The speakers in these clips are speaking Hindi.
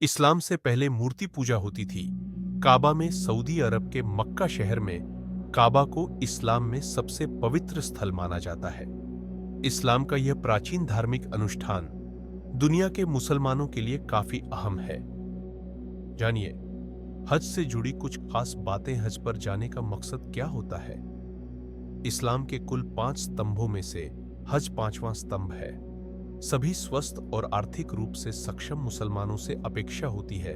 इस्लाम से पहले मूर्ति पूजा होती थी। काबा में सऊदी अरब के मक्का शहर में काबा को इस्लाम में सबसे पवित्र स्थल माना जाता है। इस्लाम का यह प्राचीन धार्मिक अनुष्ठान दुनिया के मुसलमानों के लिए काफी अहम है। जानिए, हज से जुड़ी कुछ खास बातें। हज पर जाने का मकसद क्या होता है? इस्लाम के कुल 5 स्तंभों में से हज 5वां स्तंभ है। सभी स्वस्थ और आर्थिक रूप से सक्षम मुसलमानों से अपेक्षा होती है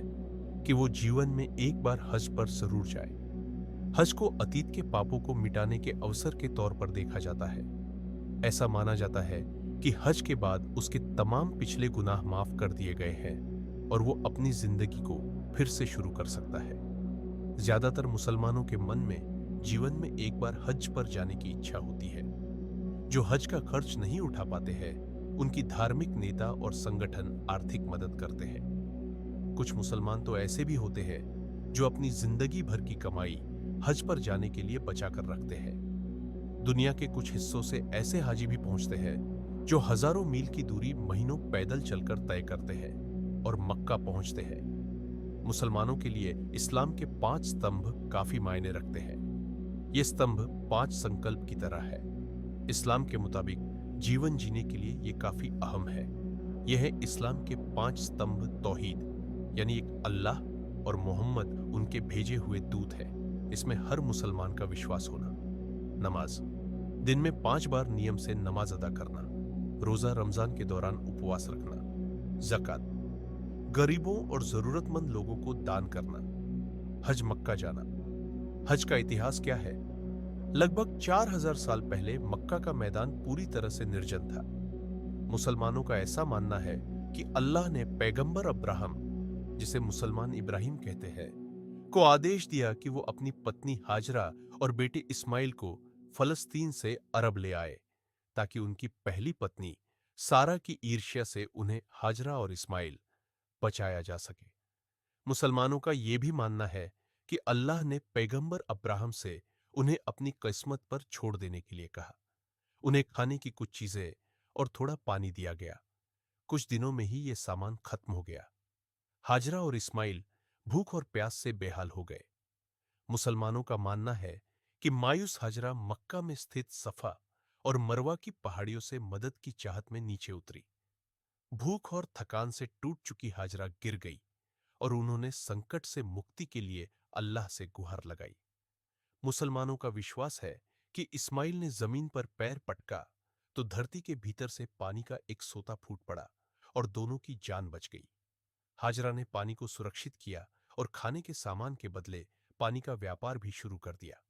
कि वो जीवन में एक बार हज पर जरूर जाए। हज को अतीत के पापों को मिटाने के अवसर के तौर पर देखा जाता है। ऐसा माना जाता है कि हज के बाद उसके तमाम पिछले गुनाह माफ कर दिए गए हैं और वो अपनी जिंदगी को फिर से शुरू कर सकता है। ज्यादातर मुसलमानों के मन में जीवन में एक बार हज पर जाने की इच्छा होती है। जो हज का खर्च नहीं उठा पाते हैं, उनकी धार्मिक नेता और संगठन आर्थिक मदद करते हैं। कुछ मुसलमान तो ऐसे भी होते हैं जो अपनी जिंदगी भर की कमाई हज पर जाने के लिए बचा कर रखते हैं। दुनिया के कुछ हिस्सों से ऐसे हाजी भी पहुंचते हैं जो हजारों मील की दूरी महीनों पैदल चलकर तय करते हैं और मक्का पहुंचते हैं। मुसलमानों के लिए इस्लाम के 5 स्तंभ काफी मायने रखते हैं। ये स्तंभ 5 संकल्प की तरह है। इस्लाम के मुताबिक जीवन जीने के लिए ये काफी अहम है। यह है इस्लाम के 5 स्तंभ तौहीद, यानी एक अल्लाह और मोहम्मद उनके भेजे हुए दूत है। इसमें हर मुसलमान का विश्वास होना। नमाज, दिन में 5 बार नियम से नमाज अदा करना। रोजा, रमजान के दौरान उपवास रखना। ज़कात, गरीबों और जरूरतमंद लोगों को दान करना। हज मक्का जाना। हज का इतिहास क्या है? लगभग 4000 साल पहले मक्का का मैदान पूरी तरह से निर्जन था। मुसलमानों का ऐसा मानना है कि अल्लाह ने पैगंबर अब्राहम, जिसे मुसलमान इब्राहिम कहते हैं, को आदेश दिया कि वो अपनी पत्नी हाजरा और बेटे इस्माइल को फलस्तीन से अरब ले आए, ताकि उनकी पहली पत्नी सारा की ईर्ष्या से उन्हें हाजरा और इस्माइल बचाया जा सके। मुसलमानों का यह भी मानना है कि अल्लाह ने पैगंबर अब्राहम से उन्हें अपनी किस्मत पर छोड़ देने के लिए कहा। उन्हें खाने की कुछ चीजें और थोड़ा पानी दिया गया। कुछ दिनों में ही यह सामान खत्म हो गया। हाजरा और इस्माइल भूख और प्यास से बेहाल हो गए। मुसलमानों का मानना है कि मायूस हाजरा मक्का में स्थित सफा और मरवा की पहाड़ियों से मदद की चाहत में नीचे उतरी। भूख और थकान से टूट चुकी हाजरा गिर गई और उन्होंने संकट से मुक्ति के लिए अल्लाह से गुहार लगाई। मुसलमानों का विश्वास है कि इस्माइल ने जमीन पर पैर पटका तो धरती के भीतर से पानी का एक सोता फूट पड़ा और दोनों की जान बच गई। हाजरा ने पानी को सुरक्षित किया और खाने के सामान के बदले पानी का व्यापार भी शुरू कर दिया।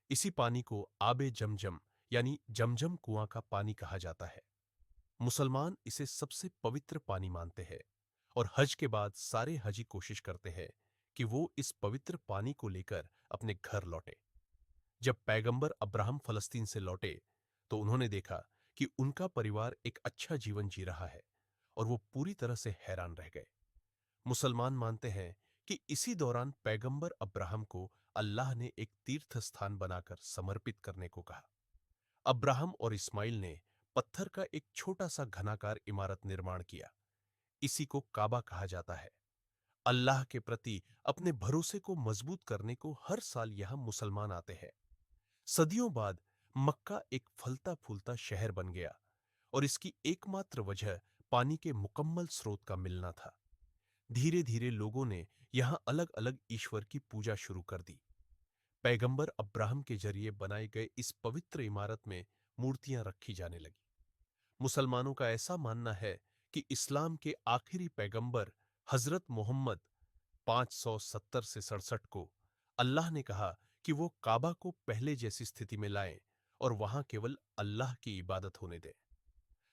इसी पानी को आबे जमजम, यानी जमजम कुआं का पानी कहा जाता है। मुसलमान इसे सबसे पवित्र पानी मानते हैं और हज के बाद सारे हजी कोशिश करते हैं कि वो इस पवित्र पानी को लेकर अपने घर लौटे। जब पैगंबर अब्राहम फलस्तीन से लौटे तो उन्होंने देखा कि उनका परिवार एक अच्छा जीवन जी रहा है और वो पूरी तरह से हैरान रह गए। मुसलमान मानते हैं कि इसी दौरान पैगंबर अब्राहम को अल्लाह ने एक तीर्थ स्थान बनाकर समर्पित करने को कहा। अब्राहम और इस्माइल ने पत्थर का एक छोटा सा घनाकार इमारत निर्माण किया। इसी को काबा कहा जाता है। अल्लाह के प्रति अपने भरोसे को मजबूत करने को हर साल यहां मुसलमान आते हैं। सदियों बाद मक्का एक फलता फूलता शहर बन गया और इसकी एकमात्र वजह पानी के मुकम्मल स्रोत का मिलना था। धीरे धीरे लोगों ने यहां अलग अलग ईश्वर की पूजा शुरू कर दी। पैगंबर अब्राहम के जरिए बनाए गए इस पवित्र इमारत में मूर्तियां रखी जाने लगी। मुसलमानों का ऐसा मानना है कि इस्लाम के आखिरी पैगंबर हजरत मोहम्मद 570 से 67 को अल्लाह ने कहा कि वो काबा को पहले जैसी स्थिति में लाएं और वहां केवल अल्लाह की इबादत होने दें।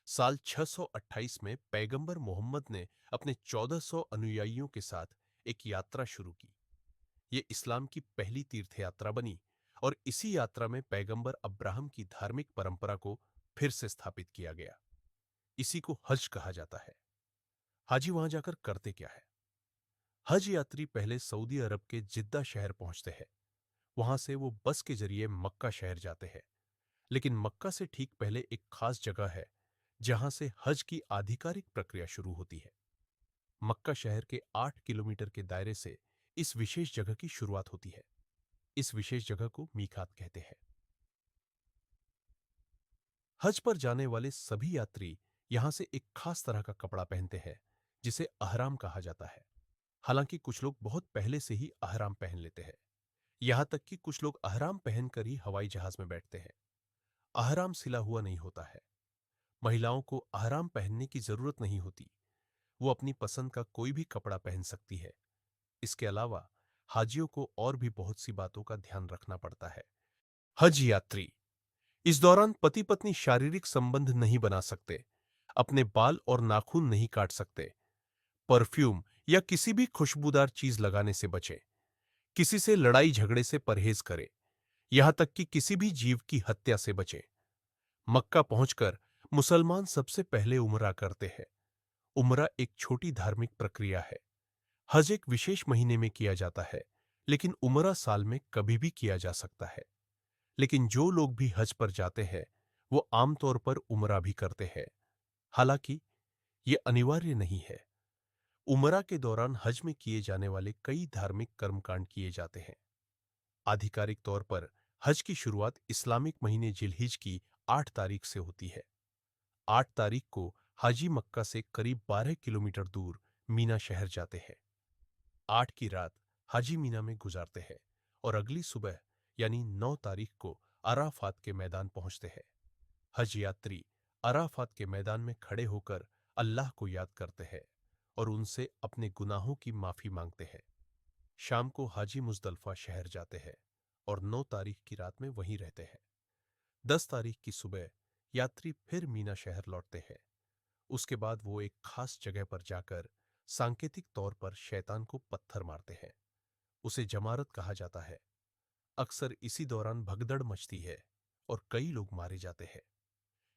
साल 628 में पैगंबर मोहम्मद ने अपने 1400 अनुयायियों के साथ एक यात्रा शुरू की। ये इस्लाम की पहली तीर्थ यात्रा बनी और इसी यात्रा में पैगंबर अब्राहम की धार्मिक परंपरा को फिर से स्थापित किया गया। इसी को हज कहा जाता है। हाजी वहां जाकर करते क्या है? हज यात्री पहले सऊदी अरब के जिद्दा शहर पहुंचते हैं। वहां से वो बस के जरिए मक्का शहर जाते हैं। लेकिन मक्का से ठीक पहले एक खास जगह है जहां से हज की आधिकारिक प्रक्रिया शुरू होती है। मक्का शहर के 8 किलोमीटर के दायरे से इस विशेष जगह की शुरुआत होती है। इस विशेष जगह को मीकात कहते हैं। हज पर जाने वाले सभी यात्री यहां से एक खास तरह का कपड़ा पहनते हैं जिसे अहराम कहा जाता है। हालांकि कुछ लोग बहुत पहले से ही अहराम पहन लेते हैं। यहां तक कि कुछ लोग अहराम पहनकर ही हवाई जहाज में बैठते हैं। अहराम सिला हुआ नहीं होता है। महिलाओं को अहराम पहनने की जरूरत नहीं होती। वो अपनी पसंद का कोई भी कपड़ा पहन सकती है। इसके अलावा हाजियों को और भी बहुत सी बातों का ध्यान रखना पड़ता है। हज यात्री इस दौरान पति पत्नी शारीरिक संबंध नहीं बना सकते, अपने बाल और नाखून नहीं काट सकते, परफ्यूम या किसी भी खुशबूदार चीज लगाने से बचें, किसी से लड़ाई झगड़े से परहेज करें, यहां तक कि किसी भी जीव की हत्या से बचें। मक्का पहुंचकर मुसलमान सबसे पहले उमरा करते हैं। उमरा एक छोटी धार्मिक प्रक्रिया है। हज एक विशेष महीने में किया जाता है, लेकिन उमरा साल में कभी भी किया जा सकता है। लेकिन जो लोग भी हज पर जाते हैं वो आमतौर पर उमरा भी करते हैं। हालांकि ये अनिवार्य नहीं है। उमरा के दौरान हज में किए जाने वाले कई धार्मिक कर्मकांड किए जाते हैं। आधिकारिक तौर पर हज की शुरुआत इस्लामिक महीने जिलहिज की 8 तारीख से होती है। 8 तारीख को हाजी मक्का से करीब 12 किलोमीटर दूर मीना शहर जाते हैं। 8 की रात हाजी मीना में गुजारते हैं और अगली सुबह यानी 9 तारीख को अराफात के मैदान पहुंचते हैं। हज यात्री अराफात के मैदान में खड़े होकर अल्लाह को याद करते हैं और उनसे अपने गुनाहों की माफी मांगते हैं। शाम को हाजी मुजदलफा शहर जाते हैं और 9 तारीख की रात में वहीं रहते हैं। 10 तारीख की सुबह यात्री फिर मीना शहर लौटते हैं। उसके बाद वो एक खास जगह पर जाकर सांकेतिक तौर पर शैतान को पत्थर मारते हैं। उसे जमारत कहा जाता है। अक्सर इसी दौरान भगदड़ मचती है और कई लोग मारे जाते हैं।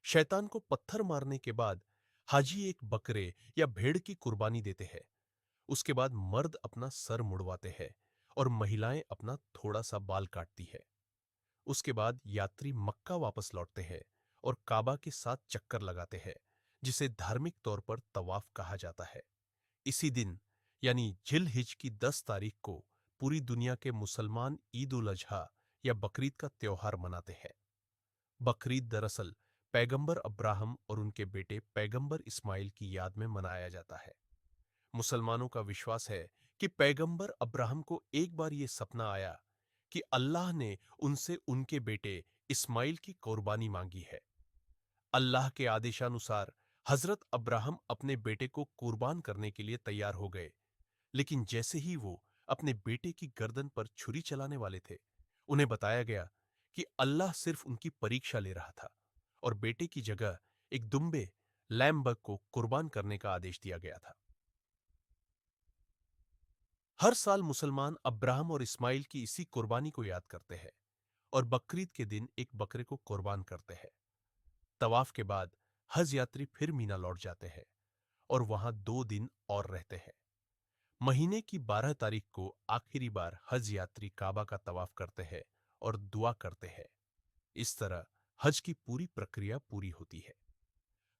शैतान को पत्थर मारने के बाद हाजी एक बकरे या भेड़ की कुर्बानी देते हैं। उसके बाद मर्द अपना सर मुड़वाते हैं और महिलाएं अपना थोड़ा सा बाल काटती है। उसके बाद यात्री मक्का वापस लौटते हैं और काबा के साथ चक्कर लगाते हैं, जिसे धार्मिक तौर पर तवाफ कहा जाता है। इसी दिन यानी जिल हिज की 10 तारीख को पूरी दुनिया के मुसलमान ईद उल अजहा या बकरीद का त्योहार मनाते हैं। बकरीद दरअसल पैगंबर अब्राहम और उनके बेटे पैगंबर इस्माइल की याद में मनाया जाता है। मुसलमानों का विश्वास है कि पैगंबर अब्राहम को एक बार यह सपना आया कि अल्लाह ने उनसे उनके बेटे इस्माइल की कुर्बानी मांगी है। अल्लाह के आदेशानुसार हजरत अब्राहम अपने बेटे को कुर्बान करने के लिए तैयार हो गए, लेकिन जैसे ही वो अपने बेटे की गर्दन पर छुरी चलाने वाले थे, उन्हें बताया गया कि अल्लाह सिर्फ उनकी परीक्षा ले रहा था और बेटे की जगह एक दुम्बे लैम्बग को कुर्बान करने का आदेश दिया गया था। हर साल मुसलमान अब्राहम और इस्माइल की इसी कुर्बानी को याद करते हैं और बकरीद के दिन एक बकरे को कुर्बान करते हैं। तवाफ के बाद हज यात्री फिर मीना लौट जाते हैं और वहां 2 दिन और रहते हैं। महीने की 12 तारीख को आखिरी बार हज यात्री काबा का तवाफ करते हैं और दुआ करते हैं। इस तरह हज की पूरी प्रक्रिया पूरी होती है।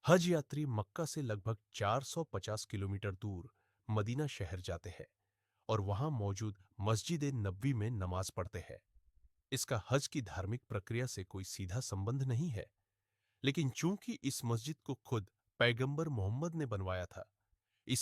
हज यात्री मक्का से लगभग 450 किलोमीटर दूर मदीना शहर जाते हैं और वहां मौजूद मस्जिद नबवी में नमाज पढ़ते हैं। इसका हज की धार्मिक प्रक्रिया से कोई सीधा संबंध नहीं है, लेकिन चूंकि इस मस्जिद को खुद पैगंबर मोहम्मद ने बनवाया था,